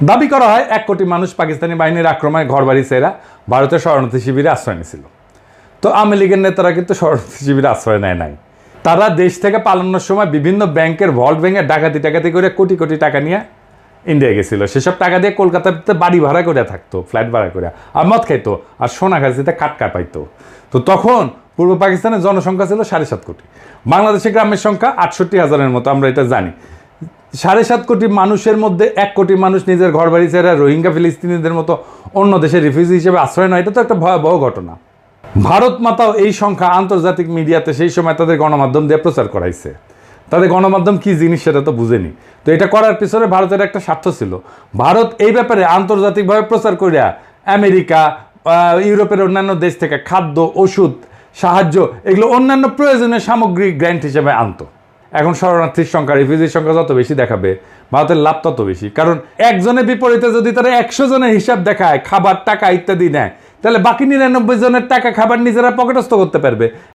দাবি করা হয় 1 কোটি মানুষ পাকিস্তানি বাহিনীর আক্রমণে ঘরবাড়ি ছেড়ে ভারতের শরণার্থী শিবিরে আশ্রয় নিয়েছিল। তো আওয়ামী লীগের নেতারা কিন্তু শরণার্থী শিবিরে আশ্রয় নেয় নাই। তারা দেশ থেকে পালানোর সময় বিভিন্ন ব্যাংকের ভল্ট ভেঙে ডাকাতি করে কোটি কোটি টাকা নিয়ে ইন্ডিয়া গেছিল। সেসব টাকা দিয়ে কলকাতাতে বাড়ি ভাড়া করে থাকতো, ফ্ল্যাট ভাড়া করে, আর মদ খাইতো, আর সোনাগাছিতে কাটকা পাইতো। তো তখন পূর্ব পাকিস্তানের জনসংখ্যা ছিল 7.5 কোটি। বাংলাদেশের গ্রামের সংখ্যা 68,000-এর মতো, আমরা এটা জানি। 7.5 কোটি মানুষের মধ্যে 1 কোটি মানুষ নিজের ঘর বাড়ি ছেড়ে রোহিঙ্গা ফিলিস্তিনিদের মতো অন্য দেশের রিফিউজি হিসেবে আশ্রয় নয়, এটা তো একটা ভয়াবহ ঘটনা। ভারত মাতাও এই সংখ্যা আন্তর্জাতিক মিডিয়াতে সেই সময় তাদের গণমাধ্যম দিয়ে প্রচার করাইছে। তাদের গণমাধ্যম কি জিনিস সেটা তো বুঝেনি। তো এটা করার পিছনে ভারতের একটা স্বার্থ ছিল। ভারত এই ব্যাপারে আন্তর্জাতিকভাবে প্রচার করিয়া আমেরিকা, ইউরোপের অন্যান্য দেশ থেকে খাদ্য, ওষুধ, সাহায্য, এগুলো অন্যান্য প্রয়োজনীয় সামগ্রিক গ্র্যান্ট হিসেবে আনতো। এখন শরণার্থীর সংখ্যা, রিফিউজির সংখ্যা যত বেশি দেখাবে, ভারতের লাভ তত বেশি। কারণ একজনের বিপরীতে যদি তারা 100 জনের হিসাব দেখায়, খাবার, টাকা ইত্যাদি নেয়, তাহলে বাকি 99 জনের টাকা খাবার নিজেরা পকেটস্থ করতে পারবে।